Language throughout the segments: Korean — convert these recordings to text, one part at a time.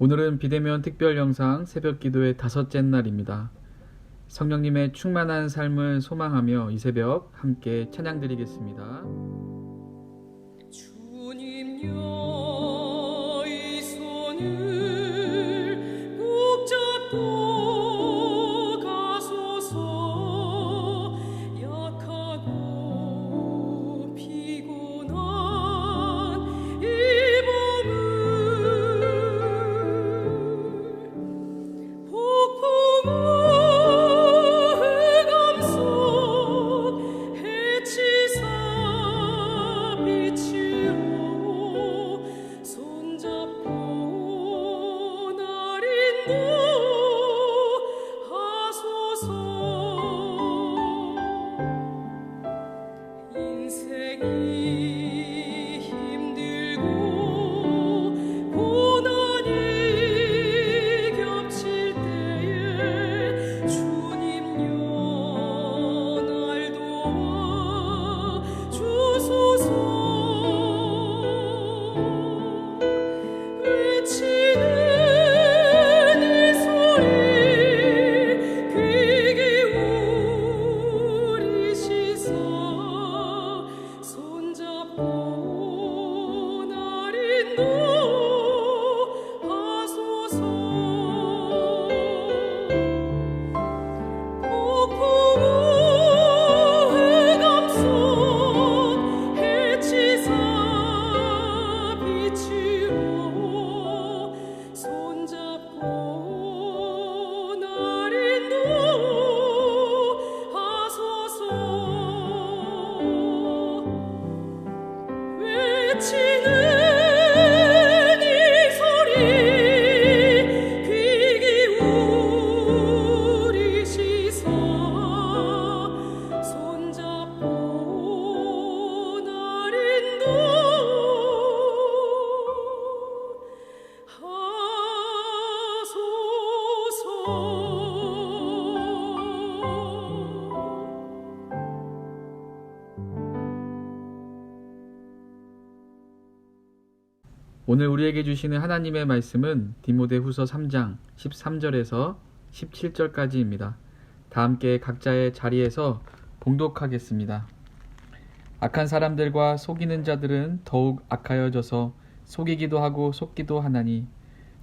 오늘은 비대면 특별 영상 새벽 기도의 다섯째 날입니다. 성령님의 충만한 삶을 소망하며 이 새벽 함께 찬양드리겠습니다. 주님여 이 손을 꼭 잡고 가소서. 약하고 피곤한 이 몸을 폭풍우 흑암 속 해치사 빛으로 손잡고 날 인도하소서. 인생이 힘들고 고난이 겹칠 때에 주님여 날 도와 주소서. 외치는 이 소리 귀기 울리시사. 손잡고 날 인도하소서. 폭풍우 흑암 속 해치사 빛으로 손잡고 날 인도하소서. 외치는 이 소리 귀기 울리시사. 손잡고 날 오늘 우리에게 주시는 하나님의 말씀은 디모데후서 3장 13절에서 17절까지입니다. 다 함께 각자의 자리에서 봉독하겠습니다. 악한 사람들과 속이는 자들은 더욱 악하여져서 속이기도 하고 속기도 하나니,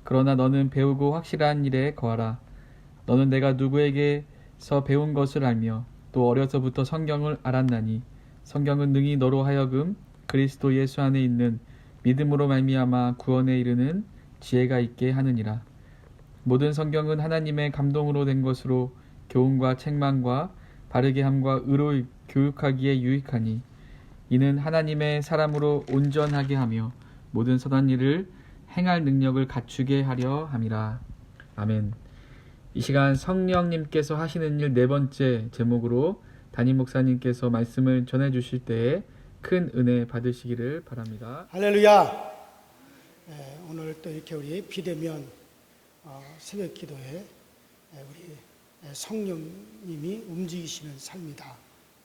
그러나 너는 배우고 확실한 일에 거하라. 너는 내가 누구에게서 배운 것을 알며 또 어려서부터 성경을 알았나니, 성경은 능히 너로 하여금 그리스도 예수 안에 있는 믿음으로 말미암아 구원에 이르는 지혜가 있게 하느니라. 모든 성경은 하나님의 감동으로 된 것으로 교훈과 책망과 바르게 함과 의로 교육하기에 유익하니, 이는 하나님의 사람으로 온전하게 하며 모든 선한 일을 행할 능력을 갖추게 하려 함이라. 아멘. 이 시간 성령님께서 하시는 일 네 번째 제목으로 담임 목사님께서 말씀을 전해 주실 때에 큰 은혜 받으시기를 바랍니다. 할렐루야. 오늘 또 이렇게 우리 비대면 새벽 기도에 우리 성령님이 움직이시는 삶이다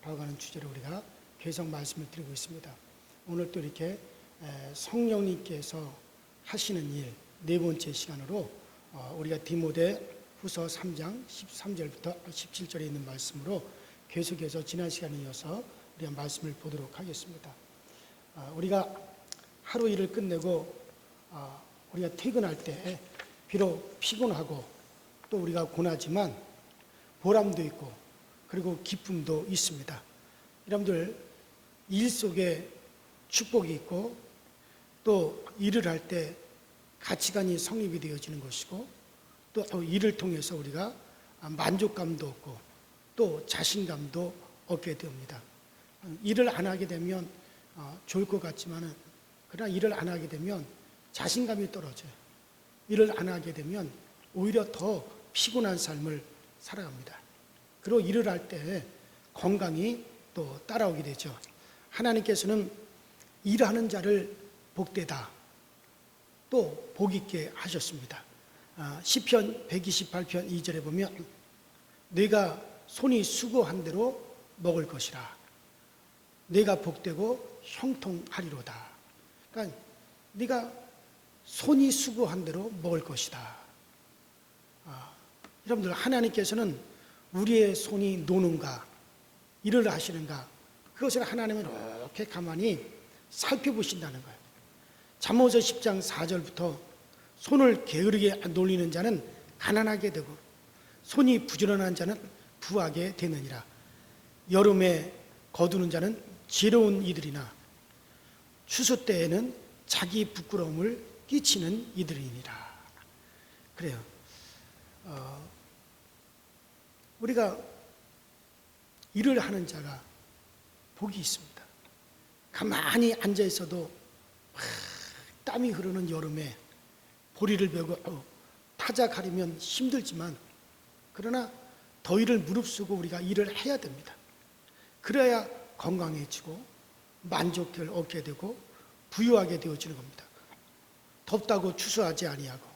라고 하는 주제로 우리가 계속 말씀을 드리고 있습니다. 오늘 또 이렇게 성령님께서 하시는 일 네 번째 시간으로 우리가 디모데 후서 3장 13절부터 17절에 있는 말씀으로 계속해서 지난 시간에 이어서 우리가 말씀을 보도록 하겠습니다. 우리가 하루 일을 끝내고 우리가 퇴근할 때 비록 피곤하고 또 우리가 고나지만 보람도 있고 그리고 기쁨도 있습니다. 여러분들 일 속에 축복이 있고 또 일을 할 때 가치관이 성립이 되어지는 것이고 또 일을 통해서 우리가 만족감도 얻고 또 자신감도 얻게 됩니다. 일을 안 하게 되면 좋을 것 같지만은, 그러나 일을 안 하게 되면 자신감이 떨어져요. 일을 안 하게 되면 오히려 더 피곤한 삶을 살아갑니다. 그리고 일을 할 때 건강이 또 따라오게 되죠. 하나님께서는 일하는 자를 복되다, 또 복 있게 하셨습니다. 시편 128편 2절에 보면 네가 손이 수고한 대로 먹을 것이라. 네가 복되고 형통하리로다. 그러니까 네가 손이 수고한 대로 먹을 것이다. 여러분들, 하나님께서는 우리의 손이 노는가, 일을 하시는가, 그것을 하나님은 이렇게 가만히 살펴보신다는 거예요. 잠언서 10장 4절부터 손을 게으르게 놀리는 자는 가난하게 되고 손이 부지런한 자는 부하게 되느니라. 여름에 거두는 자는 지혜로운 이들이나 추수 때에는 자기 부끄러움을 끼치는 이들이니라. 그래요. 우리가 일을 하는 자가 복이 있습니다. 가만히 앉아 있어도 땀이 흐르는 여름에 보리를 베고 타자 가리면 힘들지만, 그러나 더위를 무릅쓰고 우리가 일을 해야 됩니다. 그래야 건강해지고 만족을 얻게 되고 부유하게 되어지는 겁니다. 덥다고 추수하지 아니하고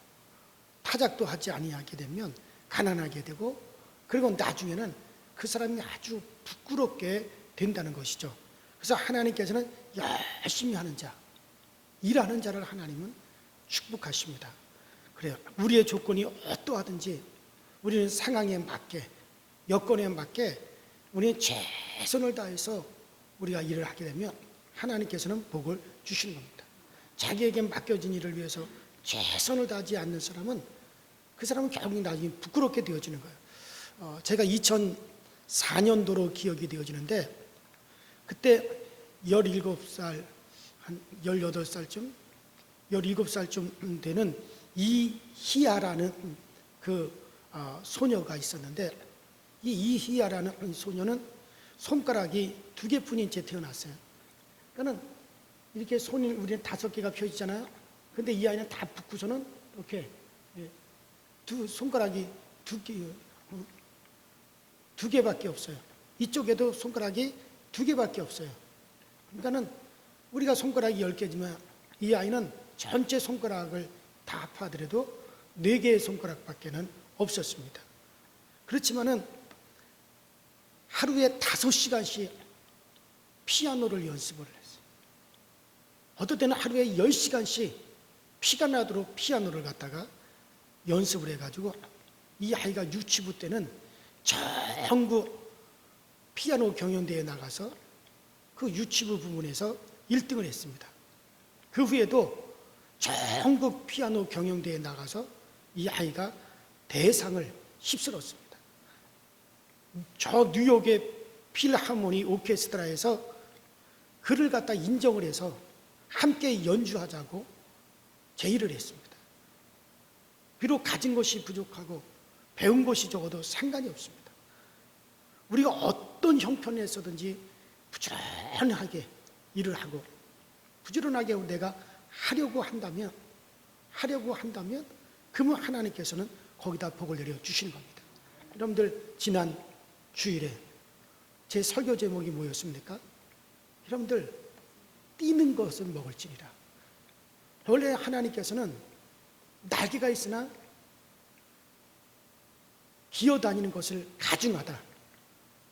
타작도 하지 아니하게 되면 가난하게 되고, 그리고 나중에는 그 사람이 아주 부끄럽게 된다는 것이죠. 그래서 하나님께서는 열심히 하는 자, 일하는 자를 하나님은 축복하십니다. 그래요. 우리의 조건이 어떠하든지 우리는 상황에 맞게, 여건에 맞게 우리는 최선을 다해서 우리가 일을 하게 되면 하나님께서는 복을 주시는 겁니다. 자기에게 맡겨진 일을 위해서 최선을 다하지 않는 사람은 그 사람은 결국 나중에 부끄럽게 되어지는 거예요. 제가 2004년도로 기억이 되어지는데, 그때 17살, 한 18살쯤, 17살쯤 되는 이희아라는 그 소녀가 있었는데, 이 이희아라는 소녀는 손가락이 2개뿐인 채 태어났어요. 그러니까 이렇게 손이 우리는 5개가 펴지잖아요. 근데 이 아이는 다 붙고서는 이렇게 손가락이 2개밖에 없어요. 이쪽에도 손가락이 2개밖에 없어요. 그러니까는 우리가 손가락이 10개지만 이 아이는 전체 손가락을 다 합하더라도 4개의 손가락밖에는 없었습니다. 그렇지만은 하루에 5시간씩 피아노를 연습을 했어요. 어떨 때는 하루에 10시간씩 피가 나도록 피아노를 갖다가 연습을 해가지고, 이 아이가 유치부 때는 전국 피아노 경연대회에 나가서 그 유치부 부문에서 1등을 했습니다. 그 후에도 전국 피아노 경연대회에 나가서 이 아이가 대상을 휩쓸었습니다. 저 뉴욕의 필하모니 오케스트라에서 그를 갖다 인정을 해서 함께 연주하자고 제의를 했습니다. 비록 가진 것이 부족하고 배운 것이 적어도 상관이 없습니다. 우리가 어떤 형편에서든지 부지런하게 일을 하고 부지런하게 내가 하려고 한다면 그러면 하나님께서는 거기다 복을 내려 주시는 겁니다. 여러분들, 지난 주일에 제 설교 제목이 뭐였습니까? 여러분들, 뛰는 것을 먹을지니라. 원래 하나님께서는 날개가 있으나 기어다니는 것을 가증하다,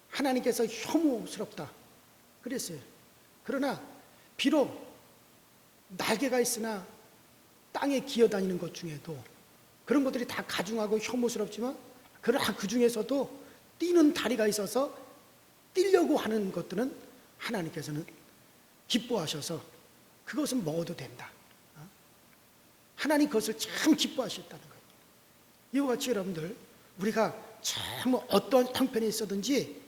하나님께서 혐오스럽다 그랬어요. 그러나 비록 날개가 있으나 땅에 기어다니는 것 중에도 그런 것들이 다 가증하고 혐오스럽지만, 그러나 그 중에서도 뛰는 다리가 있어서 뛰려고 하는 것들은 하나님께서는 기뻐하셔서 그것은 먹어도 된다. 하나님 그것을 참 기뻐하셨다는 거예요. 이와 같이 여러분들, 우리가 참 어떤 형편에 있어든지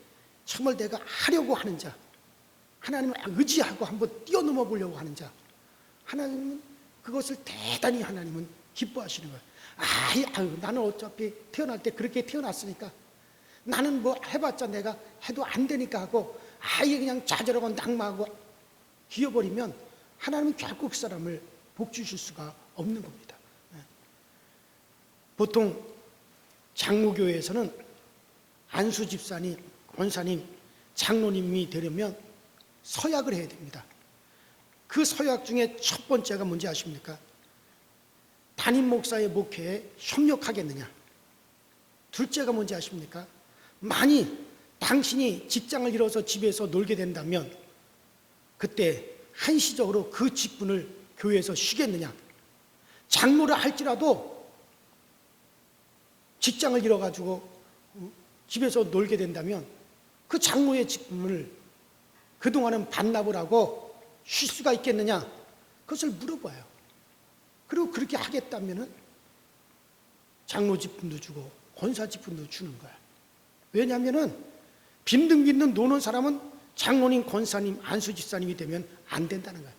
정말 내가 하려고 하는 자, 하나님을 의지하고 한번 뛰어넘어 보려고 하는 자, 하나님은 그것을 대단히 하나님은 기뻐하시는 거예요. 나는 어차피 태어날 때 그렇게 태어났으니까 나는 뭐 해봤자 내가 해도 안 되니까 하고 그냥 좌절하고 낙마하고 기어버리면 하나님은 결국 그 사람을 복 주실 수가 없는 겁니다. 보통 장로교회에서는 안수 집사님, 권사님, 장로님이 되려면 서약을 해야 됩니다. 그 서약 중에 첫 번째가 뭔지 아십니까? 담임 목사의 목회에 협력하겠느냐. 둘째가 뭔지 아십니까? 만일 당신이 직장을 잃어서 집에서 놀게 된다면 그때 한시적으로 그 직분을 교회에서 쉬겠느냐. 장로를 할지라도 직장을 잃어가지고 집에서 놀게 된다면 그 장로의 직분을 그동안은 반납을 하고 쉴 수가 있겠느냐? 그것을 물어봐요. 그리고 그렇게 하겠다면 장로 직분도 주고 권사 직분도 주는 거야. 왜냐하면 빈둥빈둥 노는 사람은 장로님, 권사님, 안수집사님이 되면 안 된다는 거야.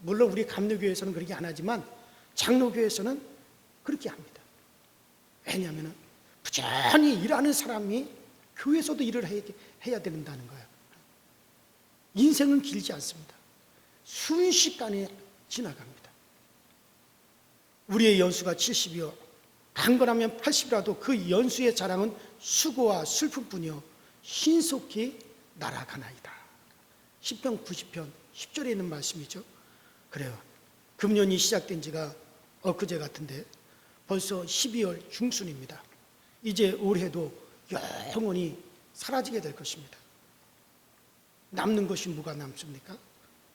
물론 우리 감리교회에서는 그렇게 안 하지만 장로교회에서는 그렇게 합니다. 왜냐하면 부지런히 일하는 사람이 교회에서도 일을 해야 된다는 거예요. 인생은 길지 않습니다. 순식간에 지나갑니다. 우리의 연수가 70이요 강건하면 80이라도 그 연수의 자랑은 수고와 슬픔뿐이요 신속히 날아가나이다. 시편 90편 10절에 있는 말씀이죠. 그래요. 금년이 시작된 지가 엊그제 같은데 벌써 12월 중순입니다. 이제 올해도 영원히 사라지게 될 것입니다. 남는 것이 뭐가 남습니까?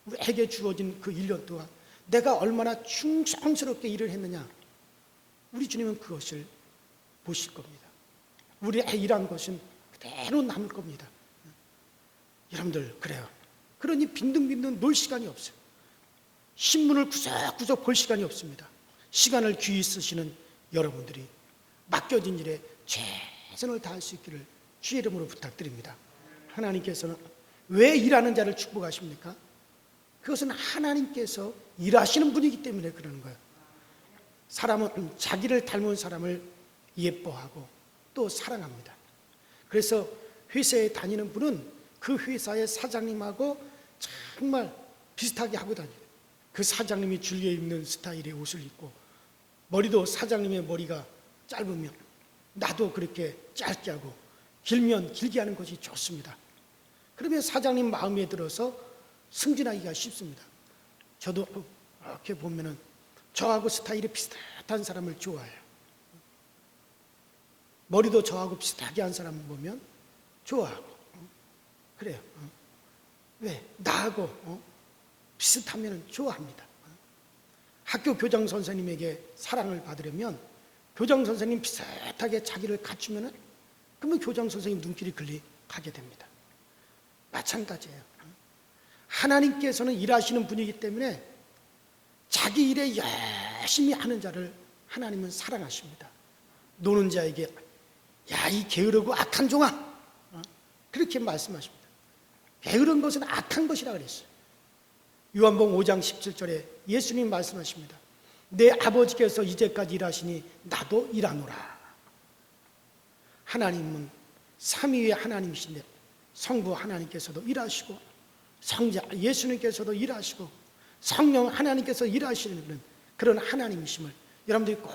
우리에게 주어진 그 1년 동안 내가 얼마나 충성스럽게 일을 했느냐, 우리 주님은 그것을 보실 겁니다. 우리의 일한 것은 그대로 남을 겁니다. 여러분들 그래요. 그러니 빈둥빈둥 놀 시간이 없어요. 신문을 구석구석 볼 시간이 없습니다. 시간을 귀히 쓰시는 여러분들이 맡겨진 일에 최선을 다할 수 있기를 주의 이름으로 부탁드립니다. 하나님께서는 왜 일하는 자를 축복하십니까? 그것은 하나님께서 일하시는 분이기 때문에 그러는 거예요. 사람은 자기를 닮은 사람을 예뻐하고 또 사랑합니다. 그래서 회사에 다니는 분은 그 회사의 사장님하고 정말 비슷하게 하고 다녀요. 그 사장님이 즐겨 입는 스타일의 옷을 입고, 머리도 사장님의 머리가 짧으면 나도 그렇게 짧게 하고 길면 길게 하는 것이 좋습니다. 그러면 사장님 마음에 들어서 승진하기가 쉽습니다. 저도 이렇게 보면은 저하고 스타일이 비슷한 사람을 좋아해요. 머리도 저하고 비슷하게 한 사람을 보면 좋아하고 그래요. 왜? 나하고 비슷하면 좋아합니다. 학교 교장 선생님에게 사랑을 받으려면 교장 선생님 비슷하게 자기를 갖추면은 그러면 교장 선생님 눈길이 가게 됩니다. 마찬가지예요. 하나님께서는 일하시는 분이기 때문에 자기 일에 열심히 하는 자를 하나님은 사랑하십니다. 노는 자에게 야, 이 게으르고 악한 종아, 그렇게 말씀하십니다. 게으른 것은 악한 것이라 그랬어요. 요한복음 5장 17절에 예수님 말씀하십니다. 내 아버지께서 이제까지 일하시니 나도 일하노라. 하나님은 삼위의 하나님이신데 성부 하나님께서도 일하시고 성자 예수님께서도 일하시고 성령 하나님께서 일하시는 그런 하나님이심을 여러분들이 꼭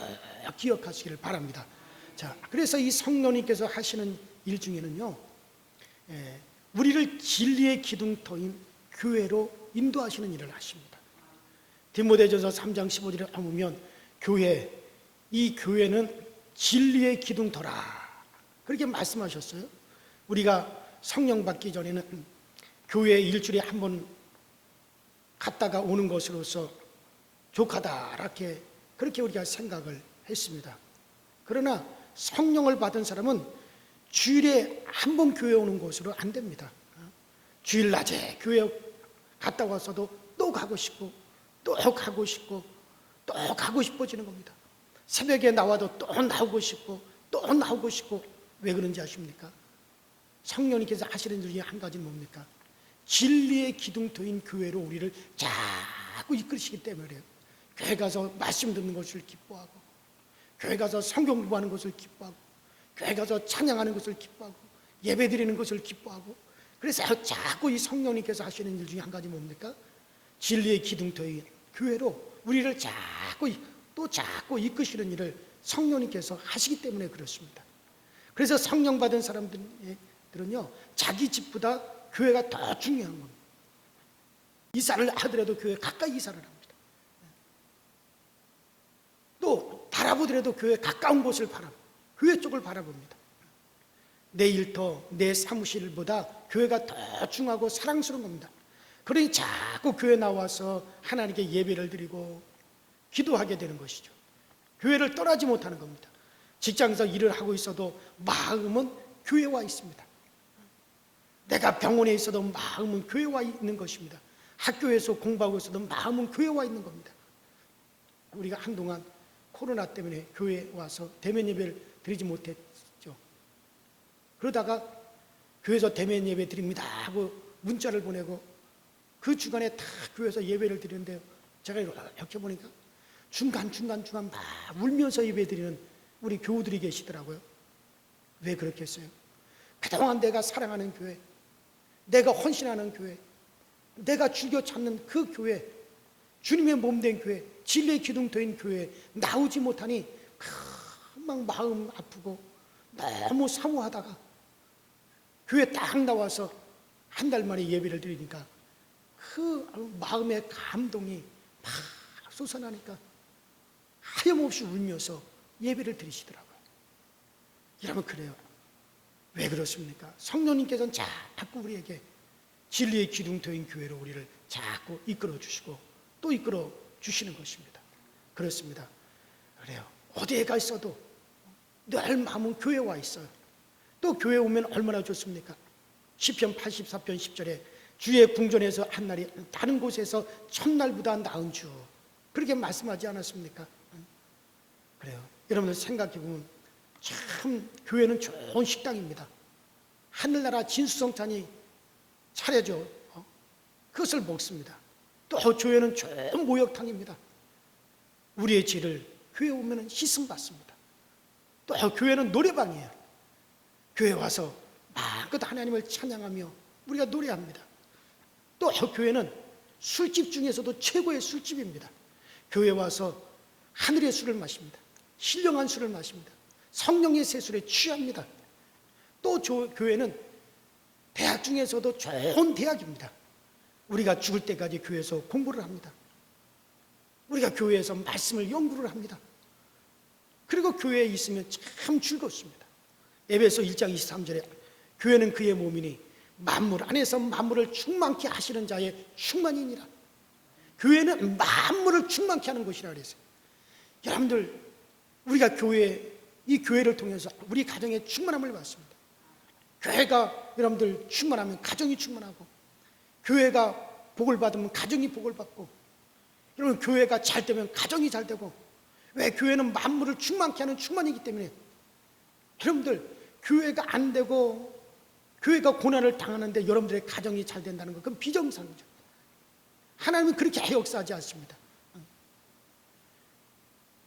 기억하시기를 바랍니다. 자, 그래서 이 성령님께서 하시는 일 중에는요, 우리를 진리의 기둥터인 교회로 인도하시는 일을 하십니다. 디모데전서 3장 15절에 보면 이 교회는 진리의 기둥터라 그렇게 말씀하셨어요. 우리가 성령 받기 전에는 교회에 일주일에 한 번 갔다가 오는 것으로서 족하다 그렇게 우리가 생각을 했습니다. 그러나 성령을 받은 사람은 주일에 한 번 교회 오는 것으로 안 됩니다. 주일 낮에 교회 갔다 와서도 또 가고 싶고 또 가고 싶고 또 가고 싶어지는 겁니다. 새벽에 나와도 또 나오고 싶고 또 나오고 싶고. 왜 그런지 아십니까? 성령님께서 하시는 일 중에 한 가지는 뭡니까? 진리의 기둥터인 교회로 우리를 자꾸 이끌으시기 때문에 교회 가서 말씀 듣는 것을 기뻐하고, 교회 가서 성경 공부하는 것을 기뻐하고, 교회 가서 찬양하는 것을 기뻐하고, 예배 드리는 것을 기뻐하고. 그래서 자꾸 이 성령님께서 하시는 일 중에 한 가지 뭡니까? 진리의 기둥터인 교회로 우리를 자꾸 이끄시는 일을 성령님께서 하시기 때문에 그렇습니다. 그래서 성령 받은 사람들은요, 자기 집보다 교회가 더 중요한 겁니다. 이사를 하더라도 교회 가까이 이사를 합니다. 또 바라보더라도 교회 가까운 곳을 교회 쪽을 바라봅니다. 내 일터, 내 사무실보다 교회가 더 중요하고 사랑스러운 겁니다. 그러니 자꾸 교회 나와서 하나님께 예배를 드리고 기도하게 되는 것이죠. 교회를 떠나지 못하는 겁니다. 직장에서 일을 하고 있어도 마음은 교회와 있습니다. 내가 병원에 있어도 마음은 교회와 있는 것입니다. 학교에서 공부하고 있어도 마음은 교회와 있는 겁니다. 우리가 한동안 코로나 때문에 교회에 와서 대면 예배를 드리지 못했죠. 그러다가 교회에서 대면 예배 드립니다 하고 문자를 보내고 그 주간에 다 교회에서 예배를 드리는데 제가 이렇게 보니까 중간 막 울면서 예배 드리는 우리 교우들이 계시더라고요. 왜 그렇게 했어요? 그동안 내가 사랑하는 교회, 내가 헌신하는 교회, 내가 죽여 찾는 그 교회, 주님의 몸된 교회, 진리의 기둥터인 교회에 나오지 못하니 막 마음 아프고 너무 사모하다가 교회 딱 나와서 한 달 만에 예배를 드리니까 그 마음의 감동이 막 솟아나니까 하염없이 울면서 예배를 드리시더라고요. 이러면 그래요. 왜 그렇습니까? 성령님께서는 자꾸 우리에게 진리의 기둥터인 교회로 우리를 자꾸 이끌어 주시고 또 이끌어 주시는 것입니다. 그렇습니다. 그래요. 어디에 가 있어도 늘 마음은 교회에 와 있어요. 또 교회 오면 얼마나 좋습니까? 시편 84편 10절에 주의 궁전에서 한 날이 다른 곳에서 첫날보다 나은 주, 그렇게 말씀하지 않았습니까? 그래요. 여러분들 생각해보면 참 교회는 좋은 식당입니다. 하늘나라 진수성찬이 차려져 그것을 먹습니다. 또 교회는 좋은 목욕탕입니다. 우리의 죄를 교회에 오면 씻음받습니다. 또 교회는 노래방이에요. 교회 와서 마음껏 하나님을 찬양하며 우리가 노래합니다. 또 교회는 술집 중에서도 최고의 술집입니다. 교회 와서 하늘의 술을 마십니다. 신령한 술을 마십니다. 성령의 세술에 취합니다. 또 교회는 대학 중에서도 좋은 대학입니다. 우리가 죽을 때까지 교회에서 공부를 합니다. 우리가 교회에서 말씀을 연구를 합니다. 그리고 교회에 있으면 참 즐겁습니다. 에베소 1장 23절에 교회는 그의 몸이니 만물 안에서 만물을 충만케 하시는 자의 충만이니라. 교회는 만물을 충만케 하는 곳이라 그랬어요. 여러분들, 우리가 이 교회를 통해서 우리 가정에 충만함을 받습니다. 교회가 여러분들 충만하면 가정이 충만하고, 교회가 복을 받으면 가정이 복을 받고, 여러분 교회가 잘 되면 가정이 잘 되고, 왜? 교회는 만물을 충만케 하는 충만이기 때문에. 여러분들, 교회가 안 되고 교회가 고난을 당하는데 여러분들의 가정이 잘 된다는 것, 그건 비정상이죠. 하나님은 그렇게 역사하지 않습니다.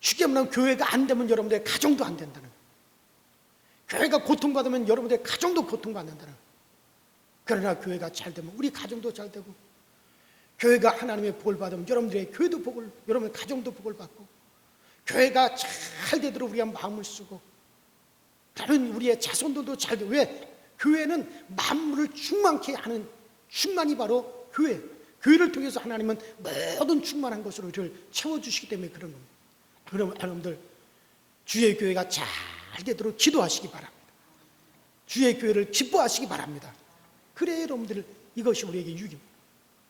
쉽게 말하면 교회가 안 되면 여러분들의 가정도 안 된다는 거예요. 교회가 고통받으면 여러분들의 가정도 고통받는다는 거예요. 그러나 교회가 잘 되면 우리 가정도 잘 되고, 교회가 하나님의 복을 받으면 여러분들의 교회도 복을, 여러분의 가정도 복을 받고, 교회가 잘 되도록 우리가 마음을 쓰고, 그러면 우리의 자손들도 잘 되고. 왜? 교회는 만물을 충만케 하는 충만이 바로 교회. 교회를 통해서 하나님은 모든 충만한 것으로 우리를 채워주시기 때문에 그런 겁니다. 그럼 여러분들, 주의 교회가 잘 되도록 기도하시기 바랍니다. 주의 교회를 기뻐하시기 바랍니다. 그래야 여러분들, 이것이 우리에게 유익입니다.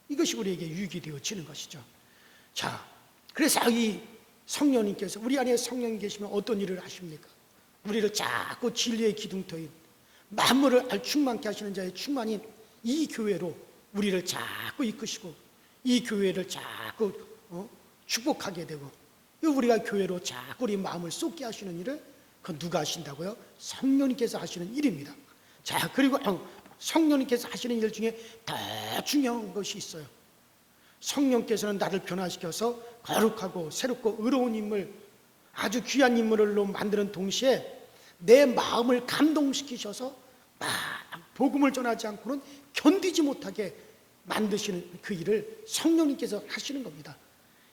이것이 우리에게 유익이 되어지는 것이죠. 자, 그래서 이 성령님께서, 우리 안에 성령이 계시면 어떤 일을 하십니까? 우리를 자꾸 진리의 기둥터인 만물을 충만케 하시는 자의 충만인 이 교회로 우리를 자꾸 이끄시고, 이 교회를 자꾸 축복하게 되고, 우리가 교회로 자꾸 우리 마음을 쏟게 하시는 일을, 그건 누가 하신다고요? 성령님께서 하시는 일입니다. 자, 그리고 성령님께서 하시는 일 중에 더 중요한 것이 있어요. 성령께서는 나를 변화시켜서 거룩하고 새롭고 의로운 인물, 아주 귀한 인물로 만드는 동시에 내 마음을 감동시키셔서 막 복음을 전하지 않고는 견디지 못하게 만드시는 그 일을 성령님께서 하시는 겁니다.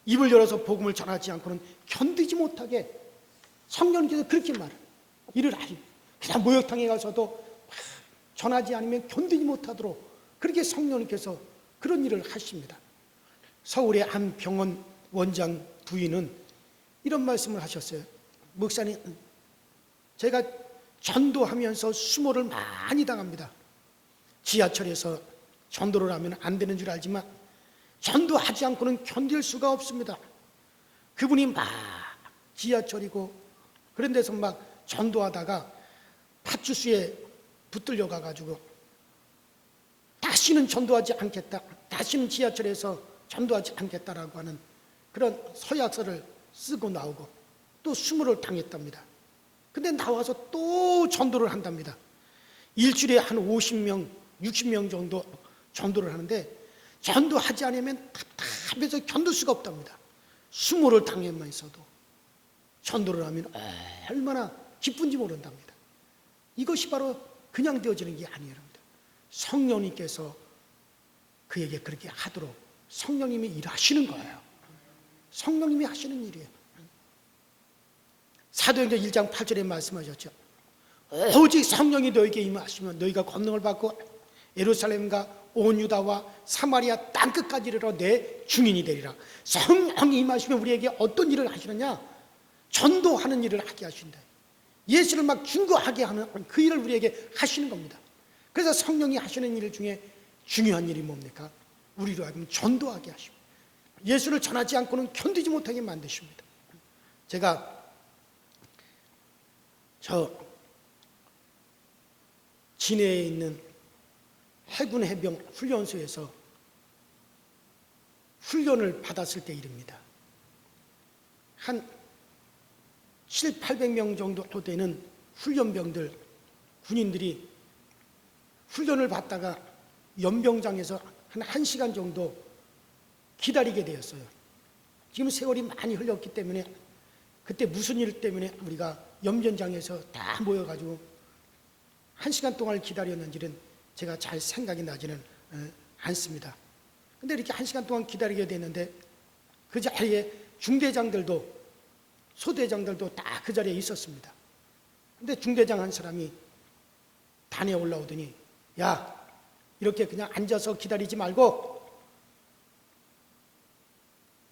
입을 열어서 복음을 전하지 않고는 견디지 못하게 성령님께서 그렇게 일을 하시고, 그냥 목욕탕에 가서도 전하지 않으면 견디지 못하도록 그렇게 성령님께서 그런 일을 하십니다. 서울의 한 병원 원장 부인은 이런 말씀을 하셨어요. 목사님, 제가 전도하면서 수모를 많이 당합니다. 지하철에서 전도를 하면 안 되는 줄 알지만 전도하지 않고는 견딜 수가 없습니다. 그분이 막 지하철이고 그런 데서 막 전도하다가 파출소에 붙들려 가가지고 다시는 전도하지 않겠다, 다시는 지하철에서 전도하지 않겠다라고 하는 그런 서약서를 쓰고 나오고 또 수모를 당했답니다. 근데 나와서 또 전도를 한답니다. 일주일에 한 50명, 60명 정도 전도를 하는데 전도하지 않으면 답답해서 견딜 수가 없답니다. 수모를 당했면서도 전도를 하면 얼마나 기쁜지 모른답니다. 이것이 바로 그냥 되어지는 게 아니에요. 성령님께서 그에게 그렇게 하도록 성령님이 일하시는 거예요. 성령님이 하시는 일이에요. 사도행전 1장 8절에 말씀하셨죠. 오직 성령이 너에게 임하시면 너희가 권능을 받고 예루살렘과 온 유다와 사마리아 땅끝까지 이르러 내 증인이 되리라. 성령이 임하시면 우리에게 어떤 일을 하시느냐? 전도하는 일을 하게 하신다. 예수를 막 증거하게 하는 그 일을 우리에게 하시는 겁니다. 그래서 성령이 하시는 일 중에 중요한 일이 뭡니까? 우리로 하여금 전도하게 하십니다. 예수를 전하지 않고는 견디지 못하게 만드십니다. 제가 저 진해에 있는 해군 해병 훈련소에서 훈련을 받았을 때 일입니다. 한 7, 800명 정도 되는 훈련병들, 군인들이 훈련을 받다가 연병장에서 한 1시간 정도 기다리게 되었어요. 지금 세월이 많이 흘렀기 때문에 그때 무슨 일 때문에 우리가 연병장에서 다 모여가지고 1시간 동안 기다렸는지는 제가 잘 생각이 나지는 않습니다. 근데 이렇게 1시간 동안 기다리게 됐는데 그 자리에 중대장들도 소대장들도 다 그 자리에 있었습니다. 근데 중대장 한 사람이 단에 올라오더니 야, 이렇게 그냥 앉아서 기다리지 말고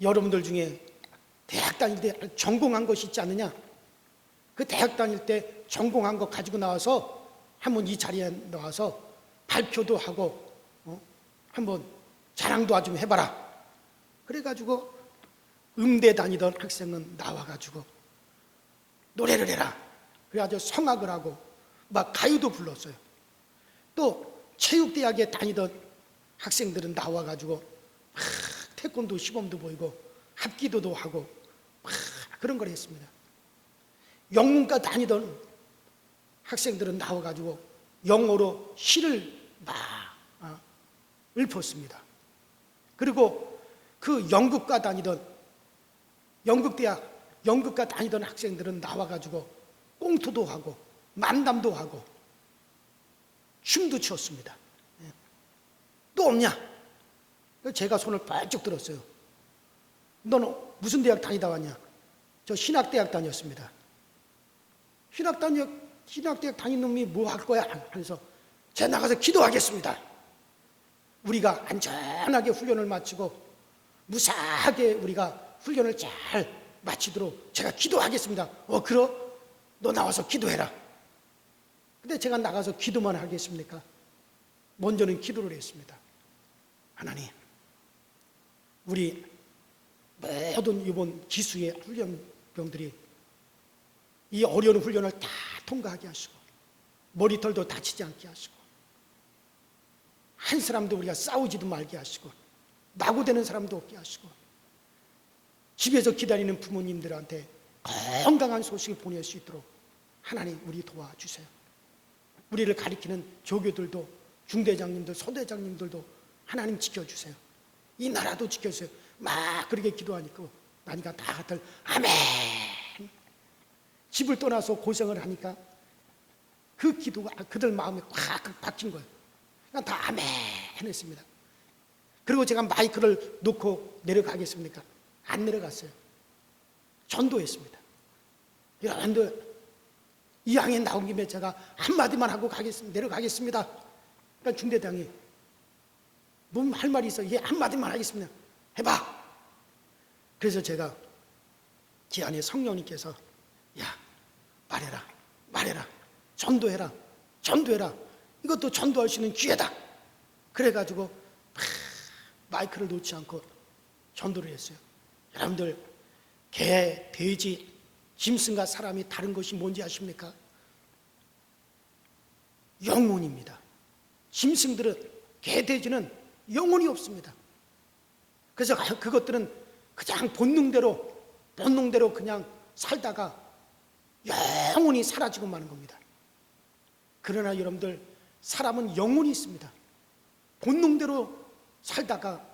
여러분들 중에 대학 다닐 때 전공한 것이 있지 않느냐? 그 대학 다닐 때 전공한 거 가지고 나와서 한번 이 자리에 나와서 발표도 하고 한번 자랑도 좀 해봐라. 그래가지고 음대 다니던 학생은 나와가지고 노래를 해라. 그래가지고 성악을 하고 막 가요도 불렀어요. 또 체육대학에 다니던 학생들은 나와가지고 막 태권도 시범도 보이고 합기도도 하고 막 그런 걸 했습니다. 영문과 다니던 학생들은 나와가지고 영어로 시를 막 읊었습니다. 그리고 그 영국과 다니던 학생들은 나와가지고 꽁투도 하고 만담도 하고 춤도 췄습니다. 또 없냐? 제가 손을 발쭉 들었어요. 너는 무슨 대학 다니다 왔냐? 저 신학대학 다녔습니다. 신학대학 다닌 놈이 뭐 할 거야? 그래서 제가 나가서 기도하겠습니다. 우리가 안전하게 훈련을 마치고 무사하게 우리가 훈련을 잘 마치도록 제가 기도하겠습니다. 그럼 너 나와서 기도해라. 근데 제가 나가서 기도만 하겠습니까? 먼저는 기도를 했습니다. 하나님, 우리 모든 이번 기수의 훈련병들이 이 어려운 훈련을 다 통과하게 하시고 머리털도 다치지 않게 하시고 한 사람도 우리가 싸우지도 말게 하시고 낙오되는 사람도 없게 하시고 집에서 기다리는 부모님들한테 건강한 소식을 보낼 수 있도록 하나님 우리 도와주세요. 우리를 가리키는 조교들도 중대장님들 소대장님들도 하나님 지켜주세요. 이 나라도 지켜주세요. 막 그렇게 기도하니까 다들 아멘. 집을 떠나서 고생을 하니까 그 기도가 그들 마음에 꽉 박힌 거예요. 그러니까 다 아멘 했습니다. 그리고 제가 마이크를 놓고 내려가겠습니까? 안 내려갔어요. 전도했습니다. 여러분들 이 항에 나온 김에 제가 한마디만 하고 내려가겠습니다. 그러니까 중대장이 뭐 할 말이 있어. 예, 한마디만 하겠습니다. 해봐. 그래서 제가 제 안에 성령님께서 야, 말해라. 전도해라. 이것도 전도할 수 있는 기회다. 그래가지고 마이크를 놓지 않고 전도를 했어요. 여러분들 개, 돼지, 짐승과 사람이 다른 것이 뭔지 아십니까? 영혼입니다. 짐승들은, 개, 돼지는 영혼이 없습니다. 그래서 그것들은 그냥 본능대로 그냥 살다가 영혼이 사라지고 마는 겁니다. 그러나 여러분들, 사람은 영혼이 있습니다. 본능대로 살다가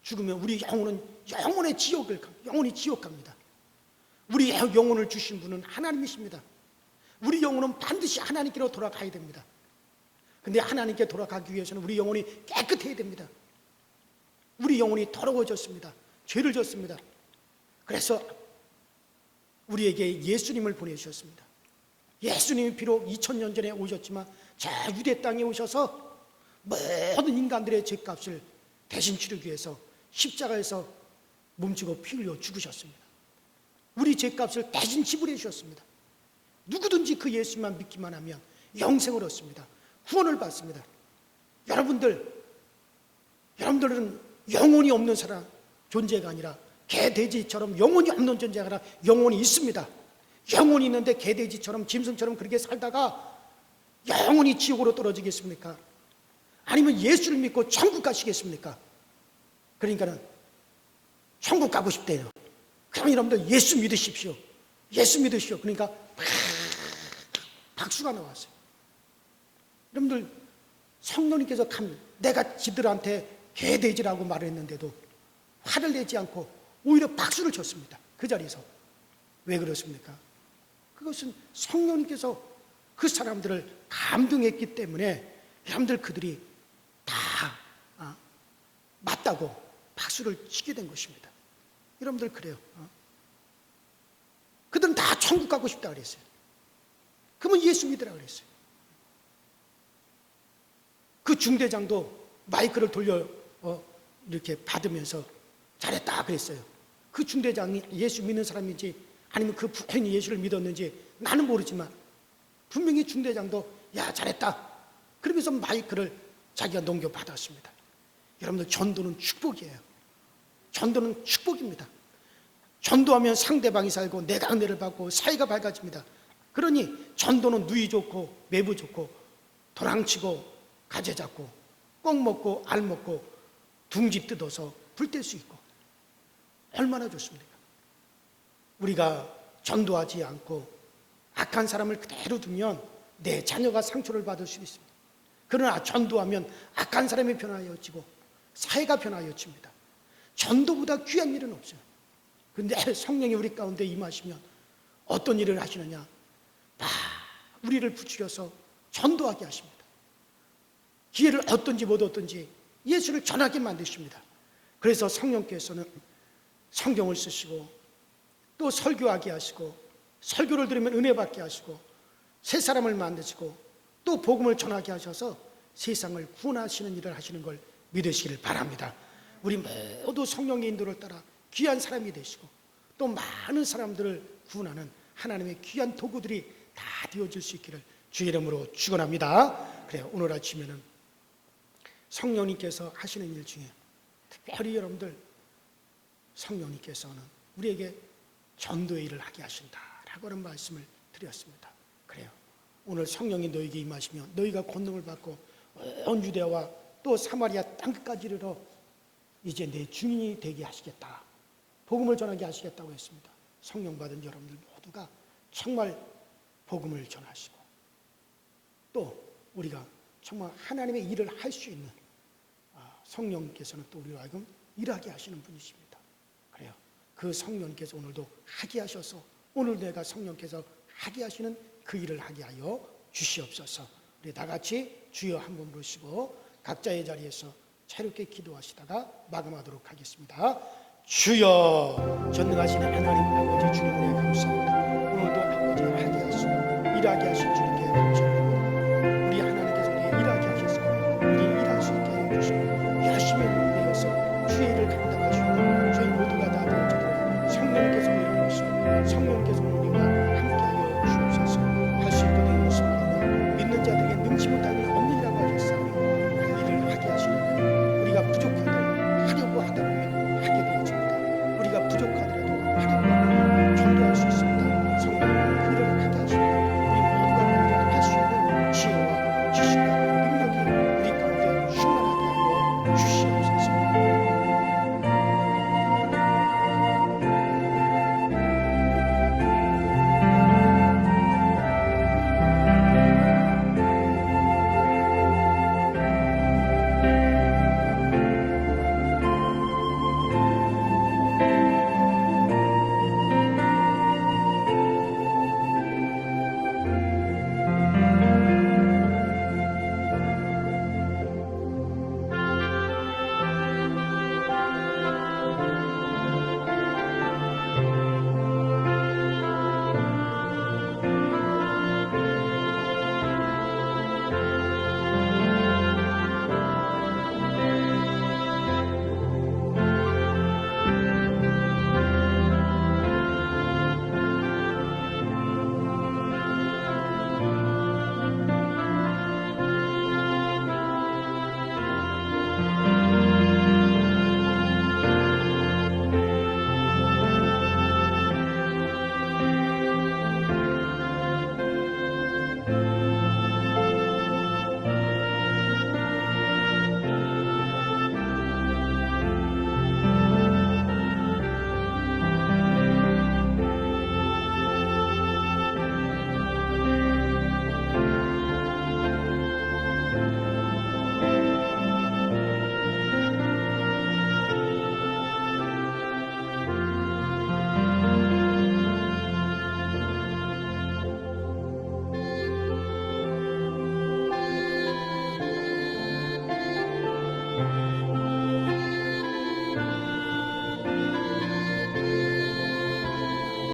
죽으면 우리 영혼은 영원히 지옥 갑니다. 우리 영혼을 주신 분은 하나님이십니다. 우리 영혼은 반드시 하나님께로 돌아가야 됩니다. 근데 하나님께 돌아가기 위해서는 우리 영혼이 깨끗해야 됩니다. 우리 영혼이 더러워졌습니다. 죄를 졌습니다. 그래서 우리에게 예수님을 보내주셨습니다. 예수님이 비록 2000년 전에 오셨지만 저 유대 땅에 오셔서 모든 인간들의 죄값을 대신 치르기 위해서 십자가에서 몸지고 피 흘려 죽으셨습니다. 우리 죄값을 대신 지불해 주셨습니다. 누구든지 그 예수만 믿기만 하면 영생을 얻습니다. 구원을 받습니다. 여러분들은 영혼이 없는 사람, 존재가 아니라 개, 돼지처럼 영혼이 없는 존재가 아니라 영혼이 있습니다. 영혼이 있는데 개, 돼지처럼 짐승처럼 그렇게 살다가 영혼이 지옥으로 떨어지겠습니까? 아니면 예수를 믿고 천국 가시겠습니까? 그러니까는 천국 가고 싶대요. 그럼 여러분들 예수 믿으십시오. 예수 믿으시오. 그러니까 박수가 나왔어요. 여러분들, 성령님께서 내가 지들한테 개돼지라고 말을 했는데도 화를 내지 않고 오히려 박수를 쳤습니다. 그 자리에서. 왜 그렇습니까? 그것은 성령님께서 그 사람들을 감동했기 때문에 여러분들 그들이 다 맞다고 박수를 치게 된 것입니다. 여러분들 그래요. 그들은 다 천국 가고 싶다 그랬어요. 그러면 예수 믿으라 그랬어요. 그 중대장도 마이크를 돌려 이렇게 받으면서 잘했다 그랬어요. 그 중대장이 예수 믿는 사람인지 아니면 그 부인이 예수를 믿었는지 나는 모르지만 분명히 중대장도 야 잘했다 그러면서 마이크를 자기가 넘겨받았습니다. 여러분들, 전도는 축복이에요. 전도는 축복입니다. 전도하면 상대방이 살고 내가 은혜를 받고 사회가 밝아집니다. 그러니 전도는 누이 좋고 매부 좋고 도랑치고 가재 잡고 꼭 먹고 알 먹고 둥지 뜯어서 불 뗄 수 있고 얼마나 좋습니까? 우리가 전도하지 않고 악한 사람을 그대로 두면 내 자녀가 상처를 받을 수 있습니다. 그러나 전도하면 악한 사람이 변화여지고 사회가 변화여집니다. 전도보다 귀한 일은 없어요. 그런데 성령이 우리 가운데 임하시면 어떤 일을 하시느냐? 우리를 부추겨서 전도하게 하십니다. 기회를 얻든지 못 얻든지 예수를 전하게 만드십니다. 그래서 성령께서는 성경을 쓰시고 또 설교하게 하시고 설교를 들으면 은혜 받게 하시고 새 사람을 만드시고 또 복음을 전하게 하셔서 세상을 구원하시는 일을 하시는 걸 믿으시기를 바랍니다. 우리 모두 성령의 인도를 따라 귀한 사람이 되시고 또 많은 사람들을 구원하는 하나님의 귀한 도구들이 다 되어질 수 있기를 주의 이름으로 축원합니다. 그래요. 오늘 아침에는 성령님께서 하시는 일 중에 특별히 여러분들, 성령님께서는 우리에게 전도의 일을 하게 하신다라고 하는 말씀을 드렸습니다. 그래요. 오늘 성령이 너에게 임하시면 너희가 권능을 받고 온 유대와 또 사마리아 땅끝까지 이르러 이제 내 주인이 되게 하시겠다. 복음을 전하게 하시겠다고 했습니다. 성령 받은 여러분들 모두가 정말 복음을 전하시고 또 우리가 정말 하나님의 일을 할 수 있는 성령께서는 또 우리로 하여금 일하게 하시는 분이십니다. 그래요. 그 성령께서 오늘도 하게 하셔서 오늘 내가 성령께서 하게 하시는 그 일을 하게 하여 주시옵소서. 우리 다 같이 주여 한 번 부르시고 각자의 자리에서 자유롭게 기도하시다가 마감하도록 하겠습니다. 주여, 전능하신 하나님 아버지 주님을 감사합니다. 오늘도 아버지 하게 하시고 일하게 하시고